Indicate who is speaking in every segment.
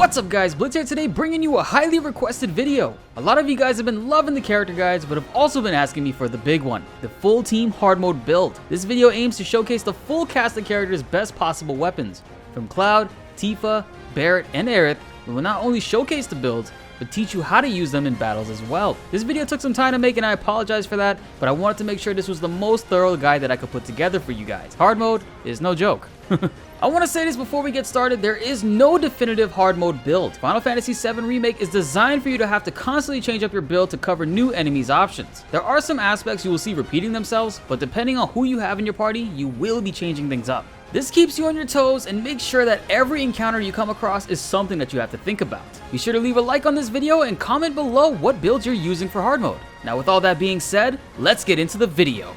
Speaker 1: What's up guys, BltzZ here today bringing you a highly requested video. A lot of you guys have been loving the character guides but have also been asking me for the big one, the full team hard mode build. This video aims to showcase the full cast of characters' best possible weapons. From Cloud, Tifa, Barrett, and Aerith, we will not only showcase the builds, but teach you how to use them in battles as well. This video took some time to make and I apologize for that, but I wanted to make sure this was the most thorough guide that I could put together for you guys. Hard mode is no joke. I want to say this before we get started, there is no definitive hard mode build. Final Fantasy VII Remake is designed for you to have to constantly change up your build to cover new enemies options. There are some aspects you will see repeating themselves, but depending on who you have in your party, you will be changing things up. This keeps you on your toes and makes sure that every encounter you come across is something that you have to think about. Be sure to leave a like on this video and comment below what builds you're using for hard mode. Now with all that being said, let's get into the video.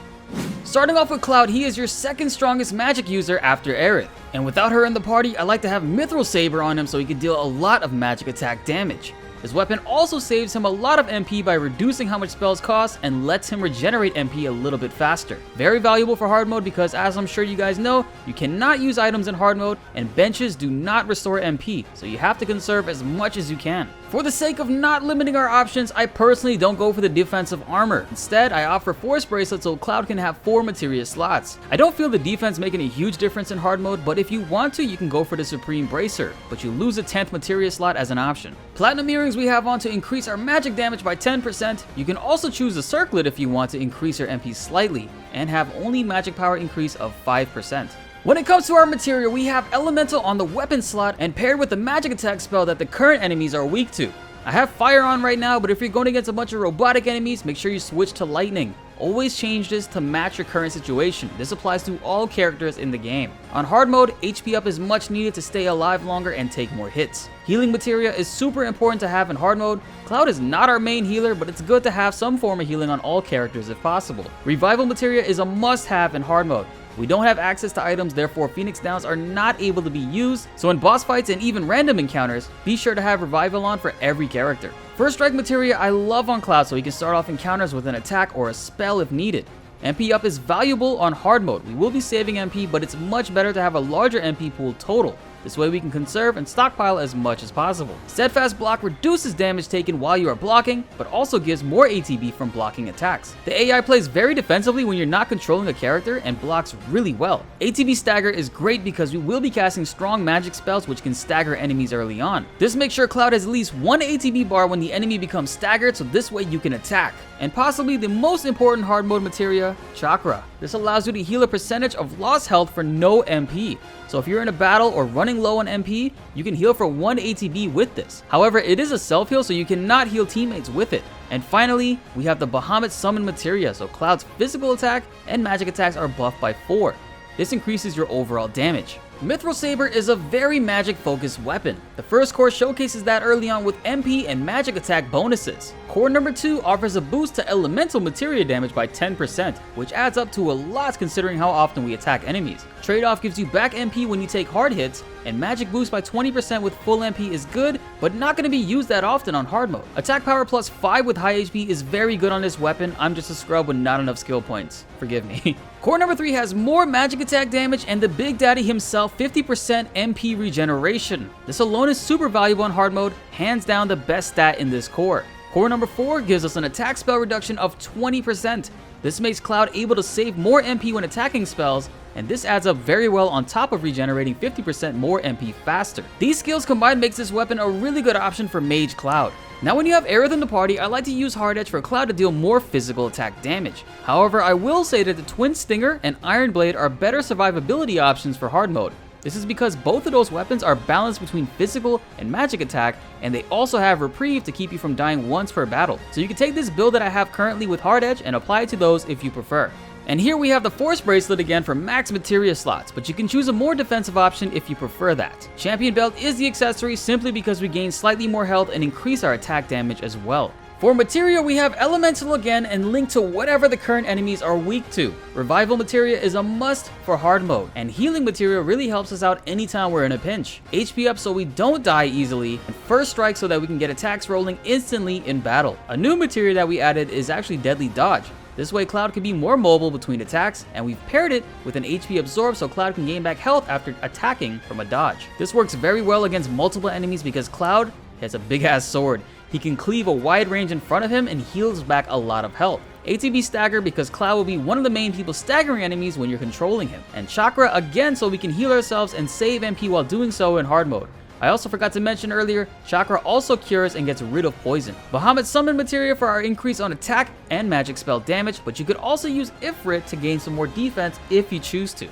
Speaker 1: Starting off with Cloud, he is your second strongest magic user after Aerith. And without her in the party, I like to have Mithril Saber on him so he can deal a lot of magic attack damage. This weapon also saves him a lot of MP by reducing how much spells cost and lets him regenerate MP a little bit faster. Very valuable for hard mode because, as I'm sure you guys know, you cannot use items in hard mode and benches do not restore MP, so you have to conserve as much as you can. For the sake of not limiting our options, I personally don't go for the defensive armor. Instead, I opt for Force Bracelet so Cloud can have 4 materia slots. I don't feel the defense making a huge difference in hard mode, but if you want to, you can go for the Supreme Bracer, but you lose a 10th materia slot as an option. Platinum earrings we have on to increase our magic damage by 10%. You can also choose the Circlet if you want to increase your MP slightly, and have only magic power increase of 5%. When it comes to our materia, we have Elemental on the weapon slot and paired with the magic attack spell that the current enemies are weak to. I have Fire on right now, but if you're going against a bunch of robotic enemies, make sure you switch to Lightning. Always change this to match your current situation. This applies to all characters in the game. On hard mode, HP up is much needed to stay alive longer and take more hits. Healing materia is super important to have in hard mode. Cloud is not our main healer, but it's good to have some form of healing on all characters if possible. Revival materia is a must-have in hard mode. We don't have access to items, therefore Phoenix Downs are not able to be used, so in boss fights and even random encounters, be sure to have Revival on for every character. First Strike materia I love on Cloud so he can start off encounters with an attack or a spell if needed. MP up is valuable on hard mode. We will be saving MP, but it's much better to have a larger MP pool total. This way we can conserve and stockpile as much as possible. Steadfast block reduces damage taken while you are blocking, but also gives more ATB from blocking attacks. The AI plays very defensively when you're not controlling a character and blocks really well. ATB stagger is great because we will be casting strong magic spells which can stagger enemies early on. This makes sure Cloud has at least 1 ATB bar when the enemy becomes staggered, so this way you can attack. And possibly the most important hard mode materia, Chakra. This allows you to heal a percentage of lost health for no MP. So if you're in a battle or running low on MP, you can heal for 1 ATB with this. However, it is a self-heal, so you cannot heal teammates with it. And finally, we have the Bahamut Summon materia, so Cloud's physical attack and magic attacks are buffed by 4. This increases your overall damage. Mithril Saber is a very magic-focused weapon. The first core showcases that early on with MP and magic attack bonuses. Core number 2 offers a boost to elemental materia damage by 10%, which adds up to a lot considering how often we attack enemies. Trade-off gives you back MP when you take hard hits, and magic boost by 20% with full MP is good, but not going to be used that often on hard mode. Attack power plus 5 with high HP is very good on this weapon. I'm just a scrub with not enough skill points. Forgive me. Core number 3 has more magic attack damage and the Big Daddy himself 50% MP regeneration. This alone is super valuable on hard mode, hands down the best stat in this core. Core number 4 gives us an attack spell reduction of 20%. This makes Cloud able to save more MP when attacking spells, and this adds up very well on top of regenerating 50% more MP faster. These skills combined makes this weapon a really good option for Mage Cloud. Now when you have Aerith in the party, I like to use Hard Edge for Cloud to deal more physical attack damage. However, I will say that the Twin Stinger and Iron Blade are better survivability options for hard mode. This is because both of those weapons are balanced between physical and magic attack, and they also have reprieve to keep you from dying once per battle. So you can take this build that I have currently with Hard Edge and apply it to those if you prefer. And here we have the Force Bracelet again for max materia slots, but you can choose a more defensive option if you prefer that. Champion Belt is the accessory simply because we gain slightly more health and increase our attack damage as well. For materia, we have Elemental again and linked to whatever the current enemies are weak to. Revival materia is a must for hard mode, and healing materia really helps us out anytime we're in a pinch. HP up so we don't die easily, and First Strike so that we can get attacks rolling instantly in battle. A new materia that we added is actually Deadly Dodge. This way Cloud can be more mobile between attacks, and we've paired it with an HP absorb so Cloud can gain back health after attacking from a dodge. This works very well against multiple enemies because Cloud has a big ass sword. He can cleave a wide range in front of him and heals back a lot of health. ATB stagger because Cloud will be one of the main people staggering enemies when you're controlling him. And chakra again so we can heal ourselves and save MP while doing so in hard mode. I also forgot to mention earlier, chakra also cures and gets rid of poison. Bahamut summon Materia for our increase on attack and magic spell damage, but you could also use Ifrit to gain some more defense if you choose to.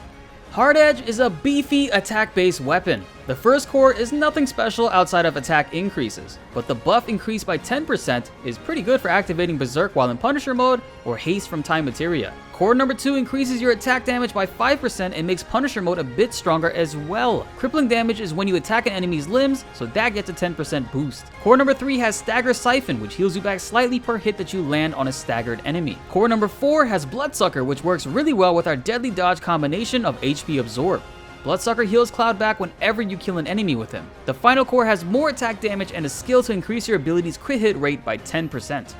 Speaker 1: Hard Edge is a beefy attack-based weapon. The first core is nothing special outside of attack increases, but the buff increased by 10% is pretty good for activating Berserk while in Punisher mode or Haste from Time Materia. Core number 2 increases your attack damage by 5% and makes Punisher mode a bit stronger as well. Crippling damage is when you attack an enemy's limbs, so that gets a 10% boost. Core number 3 has Stagger Siphon, which heals you back slightly per hit that you land on a staggered enemy. Core number 4 has Bloodsucker, which works really well with our deadly dodge combination of HP Absorb. Bloodsucker heals Cloud back whenever you kill an enemy with him. The final core has more attack damage and a skill to increase your ability's crit hit rate by 10%.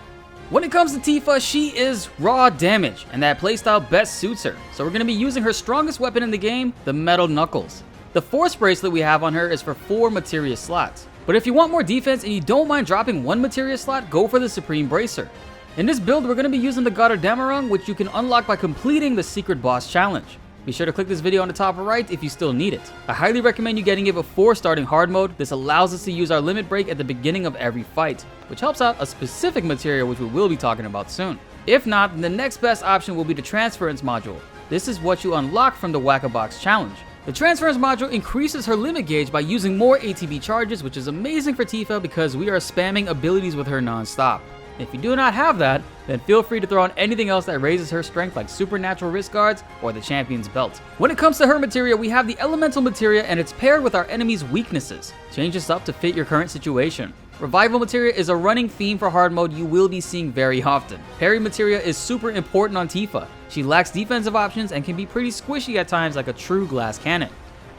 Speaker 1: When it comes to Tifa, she is raw damage, and that playstyle best suits her. So we're going to be using her strongest weapon in the game, the Metal Knuckles. The Force Bracelet we have on her is for 4 Materia slots. But if you want more defense and you don't mind dropping 1 Materia slot, go for the Supreme Bracer. In this build, we're going to be using the God of Damarung, which you can unlock by completing the Secret Boss Challenge. Be sure to click this video on the top right if you still need it. I highly recommend you getting it before starting hard mode. This allows us to use our limit break at the beginning of every fight, which helps out a specific materia which we will be talking about soon. If not, then the next best option will be the Transference module. This is what you unlock from the Whack-A-Box challenge. The Transference module increases her limit gauge by using more ATB charges, which is amazing for Tifa because we are spamming abilities with her non-stop. If you do not have that, then feel free to throw on anything else that raises her strength like Supernatural Wrist Guards or the Champion's Belt. When it comes to her materia, we have the Elemental materia and it's paired with our enemy's weaknesses. Change this up to fit your current situation. Revival materia is a running theme for hard mode you will be seeing very often. Parry materia is super important on Tifa. She lacks defensive options and can be pretty squishy at times like a true glass cannon.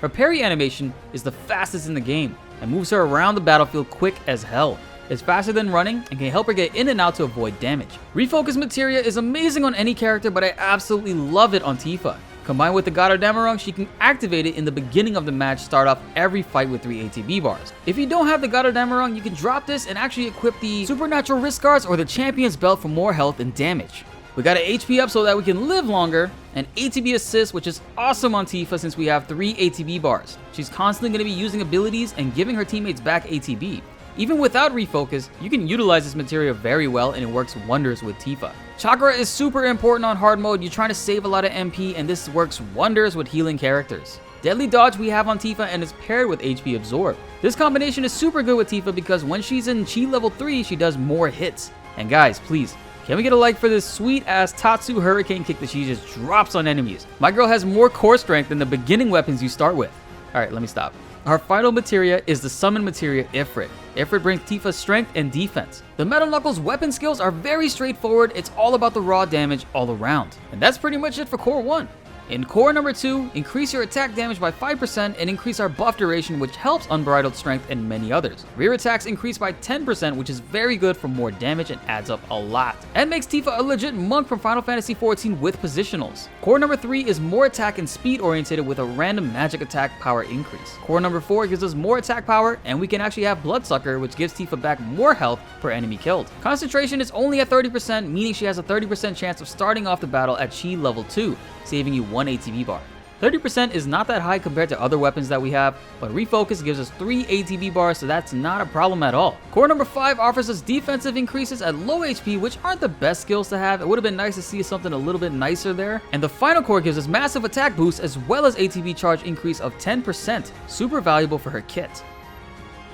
Speaker 1: Her parry animation is the fastest in the game and moves her around the battlefield quick as hell. It's faster than running and can help her get in and out to avoid damage. Refocus materia is amazing on any character, but I absolutely love it on Tifa. Combined with the God of Damarung, she can activate it in the beginning of the match, start off every fight with 3 ATB bars. If you don't have the God of Damarung, you can drop this and actually equip the Supernatural Wrist Guards or the Champion's Belt for more health and damage. We got an HP up so that we can live longer, and ATB assist, which is awesome on Tifa since we have 3 ATB bars. She's constantly going to be using abilities and giving her teammates back ATB. Even without refocus, you can utilize this materia very well and it works wonders with Tifa. Chakra is super important on hard mode. You're trying to save a lot of MP and this works wonders with healing characters. Deadly Dodge we have on Tifa and is paired with HP Absorb. This combination is super good with Tifa because when she's in Chi level 3, she does more hits. And guys, please, can we get a like for this sweet ass Tatsu Hurricane kick that she just drops on enemies? My girl has more core strength than the beginning weapons you start with. Alright, let me stop. Our final materia is the Summon Materia Ifrit. Ifrit brings Tifa's strength and defense. The Metal Knuckles weapon skills are very straightforward. It's all about the raw damage all around. And that's pretty much it for Core 1. In Core number 2, increase your attack damage by 5% and increase our buff duration, which helps Unbridled Strength and many others. Rear attacks increase by 10%, which is very good for more damage and adds up a lot. And makes Tifa a legit monk from Final Fantasy XIV with positionals. Core number 3 is more attack and speed oriented with a random magic attack power increase. Core number 4 gives us more attack power, and we can actually have Bloodsucker, which gives Tifa back more health per enemy killed. Concentration is only at 30%, meaning she has a 30% chance of starting off the battle at Chi level 2. Saving you 1 ATB bar. 30% is not that high compared to other weapons that we have, but Refocus gives us 3 ATB bars, so that's not a problem at all. Core number 5 offers us defensive increases at low HP, which aren't the best skills to have. It would have been nice to see something a little bit nicer there. And the final core gives us massive attack boost as well as ATB charge increase of 10%. Super valuable for her kit.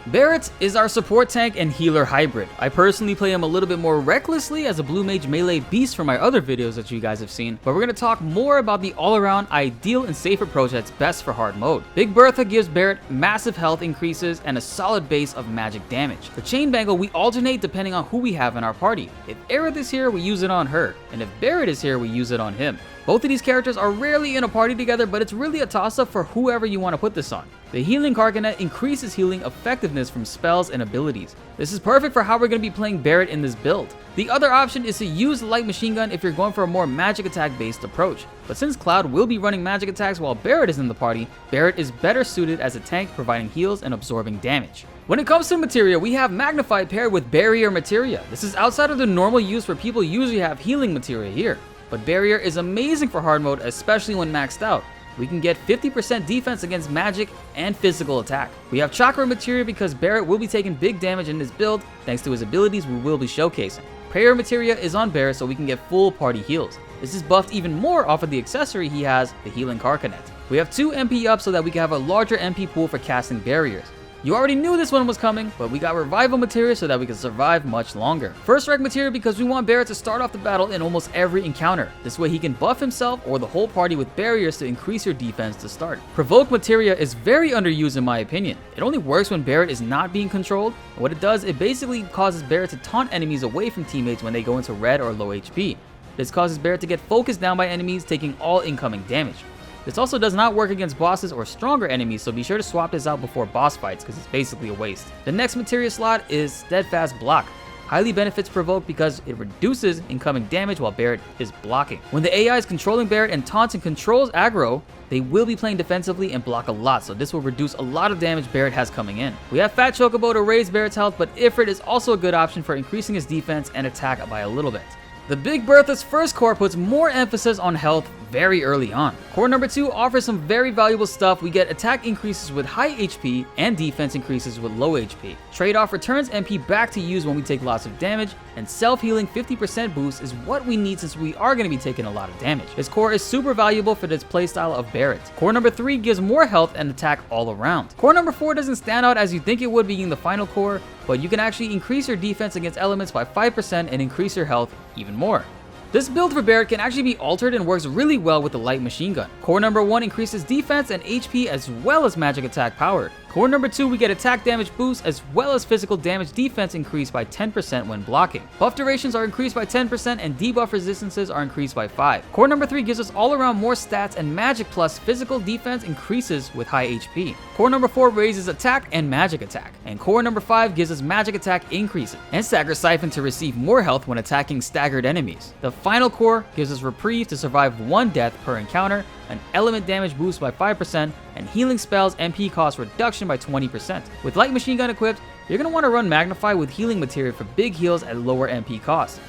Speaker 1: Barrett is our support tank and healer hybrid. I personally play him a little bit more recklessly as a blue mage melee beast from my other videos that you guys have seen, but we're going to talk more about the all-around ideal and safe approach that's best for hard mode. Big Bertha gives Barrett massive health increases and a solid base of magic damage. The chain bangle we alternate depending on who we have in our party. If Aerith is here, we use it on her, and if Barrett is here, we use it on him. Both of these characters are rarely in a party together, but it's really a toss-up for whoever you want to put this on. The healing Carcanet increases healing effectiveness from spells and abilities. This is perfect for how we're going to be playing Barrett in this build. The other option is to use the light machine gun if you're going for a more magic attack based approach. But since Cloud will be running magic attacks while Barrett is in the party, Barrett is better suited as a tank, providing heals and absorbing damage. When it comes to materia, we have Magnified paired with Barrier Materia. This is outside of the normal use where people usually have healing materia here. But Barrier is amazing for hard mode, especially when maxed out. We can get 50% defense against magic and physical attack. We have Chakra Materia because Barrett will be taking big damage in this build thanks to his abilities we will be showcasing. Prayer Materia is on Barrett so we can get full party heals. This is buffed even more off of the accessory he has, the Healing Carcanet. We have 2 MP up so that we can have a larger MP pool for casting barriers. You already knew this one was coming, but we got Revival Materia so that we can survive much longer. First Strike Materia because we want Barrett to start off the battle in almost every encounter. This way he can buff himself or the whole party with barriers to increase your defense to start. Provoke Materia is very underused in my opinion. It only works when Barrett is not being controlled, and what it does, it basically causes Barrett to taunt enemies away from teammates when they go into red or low HP. This causes Barrett to get focused down by enemies, taking all incoming damage. This also does not work against bosses or stronger enemies, so be sure to swap this out before boss fights because it's basically a waste. The next materia slot is Steadfast Block. Highly benefits Provoke because it reduces incoming damage while Barrett is blocking. When the AI is controlling Barrett and taunts and controls aggro, they will be playing defensively and block a lot, so this will reduce a lot of damage Barrett has coming in. We have Fat Chocobo to raise Barrett's health, but Ifrit is also a good option for increasing his defense and attack by a little bit. The Big Bertha's first core puts more emphasis on health very early on. Core number 2 offers some very valuable stuff. We get attack increases with high HP and defense increases with low HP. Trade-off returns MP back to use when we take lots of damage, and self-healing 50% boost is what we need since we are going to be taking a lot of damage. This core is super valuable for this playstyle of Barrett. Core number 3 gives more health and attack all around. Core number 4 doesn't stand out as you think it would being the final core, but you can actually increase your defense against elements by 5% and increase your health even more. This build for Barrett can actually be altered and works really well with the light machine gun. Core number 1 increases defense and HP as well as magic attack power. Core number 2 we get attack damage boost as well as physical damage defense increased by 10% when blocking. Buff durations are increased by 10% and debuff resistances are increased by 5. Core number 3 gives us all around more stats and magic plus physical defense increases with high HP. Core number 4 raises attack and magic attack. And core number 5 gives us magic attack increases and Stagger Siphon to receive more health when attacking staggered enemies. The final core gives us reprieve to survive 1 death per encounter, an element damage boost by 5%, and healing spells MP cost reduction by 20%. With light machine gun equipped, you're going to want to run Magnify with healing materia for big heals at lower MP cost.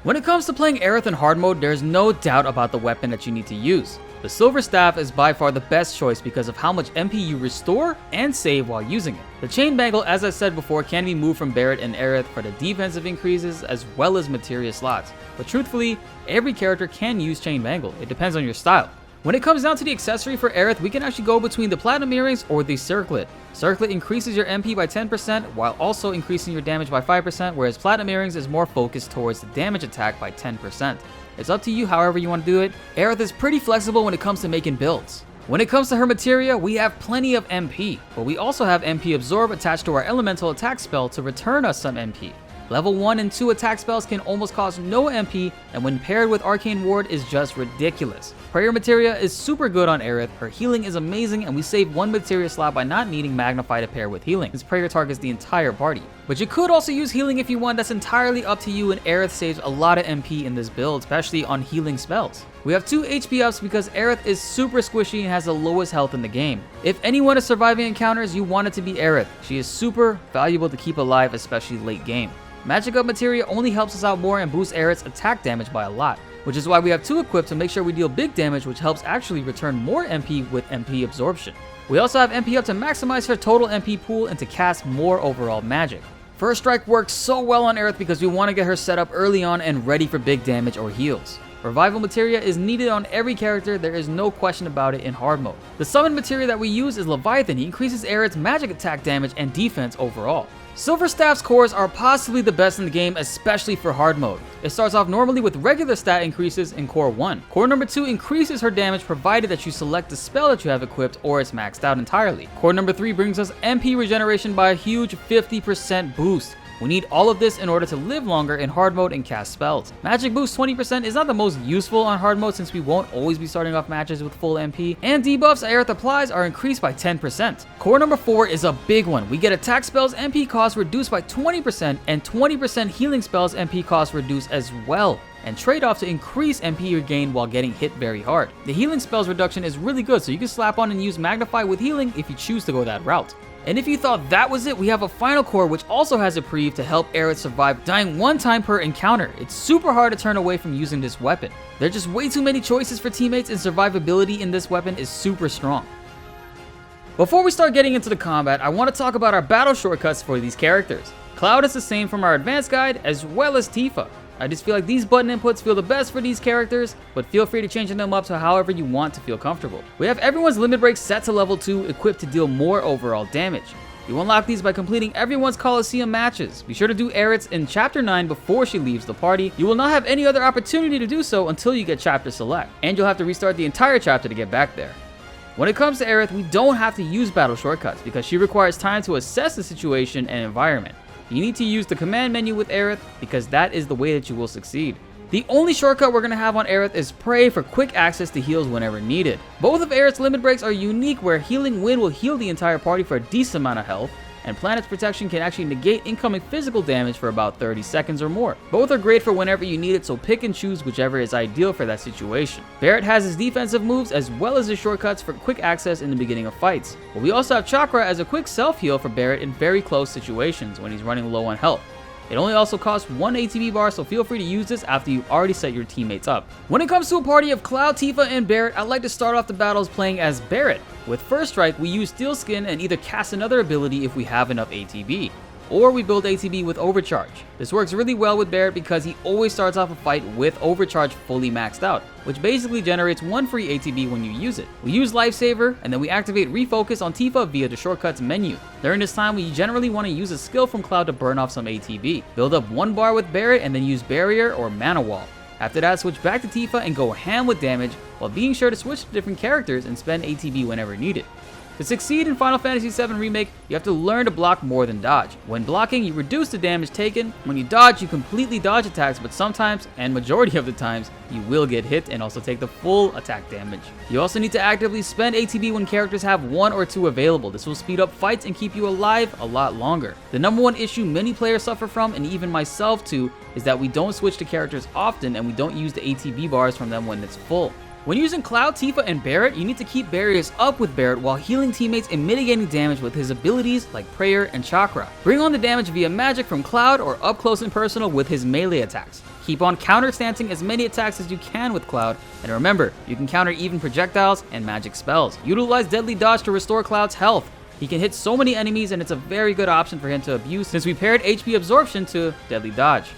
Speaker 1: When it comes to playing Aerith in hard mode, there's no doubt about the weapon that you need to use. The Silver Staff is by far the best choice because of how much MP you restore and save while using it. The Chain Bangle, as I said before, can be moved from Barrett and Aerith for the defensive increases as well as materia slots. But truthfully, every character can use Chain Bangle, it depends on your style. When it comes down to the accessory for Aerith, we can actually go between the Platinum Earrings or the Circlet. Circlet increases your MP by 10% while also increasing your damage by 5%, whereas Platinum Earrings is more focused towards the damage attack by 10%. It's up to you however you want to do it. Aerith is pretty flexible when it comes to making builds. When it comes to her materia, we have plenty of MP, but we also have MP Absorb attached to our elemental attack spell to return us some MP. Level 1 and 2 attack spells can almost cost no MP, and when paired with Arcane Ward is just ridiculous. Prayer Materia is super good on Aerith, her healing is amazing, and we save 1 materia slot by not needing Magnify to pair with healing, since Prayer targets the entire party. But you could also use healing if you want, that's entirely up to you, and Aerith saves a lot of MP in this build, especially on healing spells. We have 2 HP ups because Aerith is super squishy and has the lowest health in the game. If anyone is surviving encounters, you want it to be Aerith. She is super valuable to keep alive, especially late game. Magic Up Materia only helps us out more and boosts Aerith's attack damage by a lot, which is why we have 2 equipped to make sure we deal big damage, which helps actually return more MP with MP Absorption. We also have MP up to maximize her total MP pool and to cast more overall magic. First Strike works so well on Aerith because we want to get her set up early on and ready for big damage or heals. Revival Materia is needed on every character, there is no question about it in hard mode. The summon materia that we use is Leviathan. He increases Aerith's magic attack damage and defense overall. Silver Staff's cores are possibly the best in the game, especially for hard mode. It starts off normally with regular stat increases in core 1. Core number 2 increases her damage provided that you select the spell that you have equipped or it's maxed out entirely. Core number 3 brings us MP regeneration by a huge 50% boost. We need all of this in order to live longer in hard mode and cast spells. Magic boost 20% is not the most useful on hard mode since we won't always be starting off matches with full MP, and debuffs Aerith applies are increased by 10%. Core number 4 is a big one. We get attack spells MP cost reduced by 20% and 20% healing spells MP cost reduced as well, and trade-off to increase MP regain while getting hit very hard. The healing spells reduction is really good, so you can slap on and use Magnify with healing if you choose to go that route. And if you thought that was it, we have a final core which also has a Reprieve to help Aerith survive dying 1 time per encounter. It's super hard to turn away from using this weapon. There are just way too many choices for teammates, and survivability in this weapon is super strong. Before we start getting into the combat, I want to talk about our battle shortcuts for these characters. Cloud is the same from our advanced guide, as well as Tifa. I just feel like these button inputs feel the best for these characters, but feel free to change them up to however you want to feel comfortable. We have everyone's limit break set to level 2, equipped to deal more overall damage. You unlock these by completing everyone's Coliseum matches. Be sure to do Aerith's in Chapter 9 before she leaves the party. You will not have any other opportunity to do so until you get Chapter Select, and you'll have to restart the entire chapter to get back there. When it comes to Aerith, we don't have to use battle shortcuts because she requires time to assess the situation and environment. You need to use the command menu with Aerith because that is the way that you will succeed. The only shortcut we're going to have on Aerith is Pray for quick access to heals whenever needed. Both of Aerith's limit breaks are unique, where Healing Wind will heal the entire party for a decent amount of health, and Planet's Protection can actually negate incoming physical damage for about 30 seconds or more. Both are great for whenever you need it, so pick and choose whichever is ideal for that situation. Barrett has his defensive moves as well as his shortcuts for quick access in the beginning of fights. But we also have Chakra as a quick self-heal for Barrett in very close situations when he's running low on health. It only also costs 1 ATB bar, so feel free to use this after you've already set your teammates up. When it comes to a party of Cloud, Tifa, and Barrett, I'd like to start off the battles playing as Barrett. With First Strike, we use Steel Skin and either cast another ability if we have enough ATB, or we build ATB with Overcharge. This works really well with Barrett because he always starts off a fight with Overcharge fully maxed out, which basically generates 1 free ATB when you use it. We use Lifesaver, and then we activate Refocus on Tifa via the shortcuts menu. During this time, we generally want to use a skill from Cloud to burn off some ATB. Build up 1 bar with Barrett and then use Barrier or Mana Wall. After that, switch back to Tifa and go ham with damage, while being sure to switch to different characters and spend ATB whenever needed. To succeed in Final Fantasy VII Remake, you have to learn to block more than dodge. When blocking, you reduce the damage taken. When you dodge, you completely dodge attacks, but sometimes, and majority of the times, you will get hit and also take the full attack damage. You also need to actively spend ATB when characters have 1 or 2 available. This will speed up fights and keep you alive a lot longer. The number one issue many players suffer from, and even myself too, is that we don't switch to characters often and we don't use the ATB bars from them when it's full. When using Cloud, Tifa, and Barrett, you need to keep barriers up with Barrett while healing teammates and mitigating damage with his abilities like Prayer and Chakra. Bring on the damage via magic from Cloud or up close and personal with his melee attacks. Keep on counter-stancing as many attacks as you can with Cloud, and remember, you can counter even projectiles and magic spells. Utilize Deadly Dodge to restore Cloud's health. He can hit so many enemies, and it's a very good option for him to abuse since we paired HP Absorption to Deadly Dodge.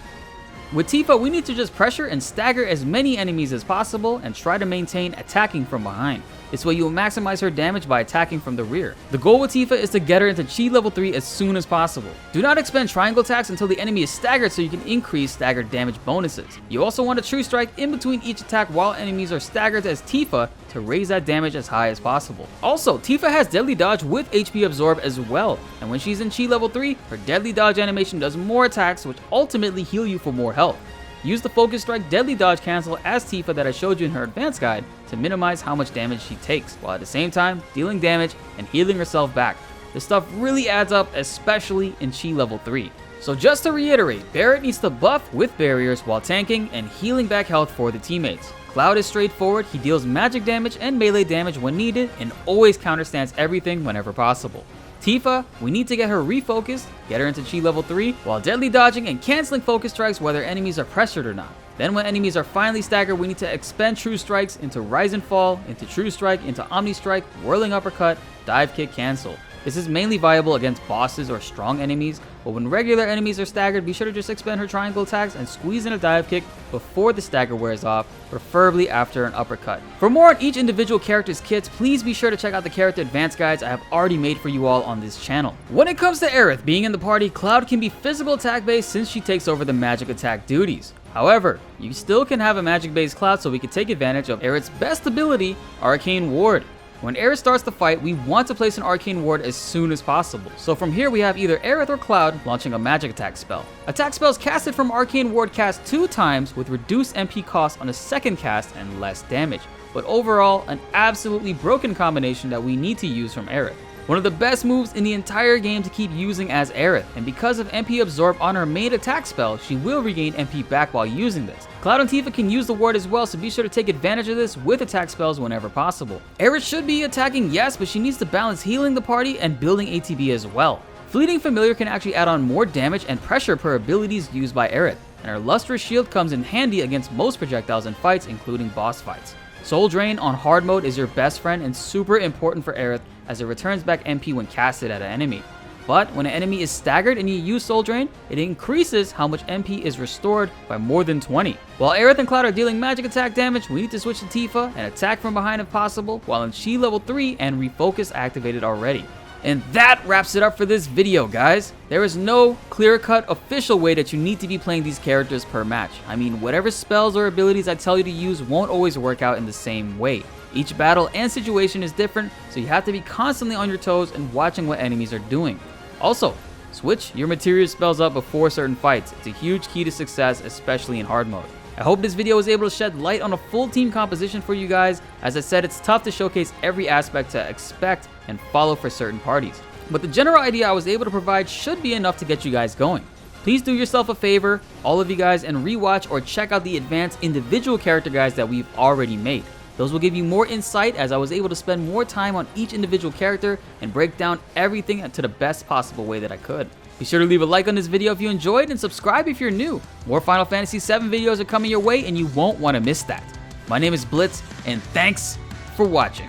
Speaker 1: With Tifa, we need to just pressure and stagger as many enemies as possible and try to maintain attacking from behind. This way you will maximize her damage by attacking from the rear. The goal with Tifa is to get her into Chi level 3 as soon as possible. Do not expend triangle attacks until the enemy is staggered so you can increase staggered damage bonuses. You also want a True Strike in between each attack while enemies are staggered as Tifa to raise that damage as high as possible. Also, Tifa has Deadly Dodge with HP Absorb as well, and when she's in Chi level 3, her Deadly Dodge animation does more attacks which ultimately heal you for more health. Use the Focus Strike Deadly Dodge cancel as Tifa that I showed you in her advanced guide to minimize how much damage she takes, while at the same time dealing damage and healing herself back. This stuff really adds up, especially in Chi level 3. So just to reiterate, Barrett needs to buff with barriers while tanking and healing back health for the teammates. Cloud is straightforward, he deals magic damage and melee damage when needed and always counterstands everything whenever possible. Tifa, we need to get her refocused, get her into Chi level 3, while deadly dodging and canceling focus strikes whether enemies are pressured or not. Then when enemies are finally staggered, we need to expend True Strikes into Rise and Fall, into True Strike, into Omni Strike, Whirling Uppercut, Dive Kick, Cancel. This is mainly viable against bosses or strong enemies, but when regular enemies are staggered, be sure to just expend her triangle attacks and squeeze in a dive kick before the stagger wears off, preferably after an uppercut. For more on each individual character's kits, please be sure to check out the character advanced guides I have already made for you all on this channel. When it comes to Aerith being in the party, Cloud can be physical attack based since she takes over the magic attack duties. However, you still can have a magic based Cloud so we can take advantage of Aerith's best ability, Arcane Ward. When Aerith starts the fight, we want to place an arcane ward as soon as possible. So from here we have either Aerith or Cloud launching a magic attack spell. Attack spells casted from arcane ward cast 2 times with reduced MP cost on a second cast and less damage. But overall, an absolutely broken combination that we need to use from Aerith. One of the best moves in the entire game to keep using as Aerith, and because of MP absorb on her main attack spell, she will regain MP back while using this. Cloud and Tifa can use the ward as well, so be sure to take advantage of this with attack spells whenever possible. Aerith should be attacking, yes, but she needs to balance healing the party and building ATB as well. Fleeting Familiar can actually add on more damage and pressure per abilities used by Aerith, and her Lustrous Shield comes in handy against most projectiles in fights, including boss fights. Soul Drain on hard mode is your best friend and super important for Aerith as it returns back MP when casted at an enemy. But when an enemy is staggered and you use Soul Drain, it increases how much MP is restored by more than 20. While Aerith and Cloud are dealing magic attack damage, we need to switch to Tifa and attack from behind if possible, while in She level 3 and Refocus activated already. And that wraps it up for this video, guys. There is no clear-cut official way that you need to be playing these characters per match. I mean, whatever spells or abilities I tell you to use won't always work out in the same way. Each battle and situation is different, so you have to be constantly on your toes and watching what enemies are doing. Also, switch your Materia spells up before certain fights. It's a huge key to success, especially in hard mode. I hope this video was able to shed light on a full team composition for you guys. As I said, it's tough to showcase every aspect to expect and follow for certain parties. But the general idea I was able to provide should be enough to get you guys going. Please do yourself a favor, all of you guys, and rewatch or check out the advanced individual character guides that we've already made. Those will give you more insight as I was able to spend more time on each individual character and break down everything to the best possible way that I could. Be sure to leave a like on this video if you enjoyed and subscribe if you're new. More Final Fantasy VII videos are coming your way and you won't want to miss that. My name is BltzZ and thanks for watching.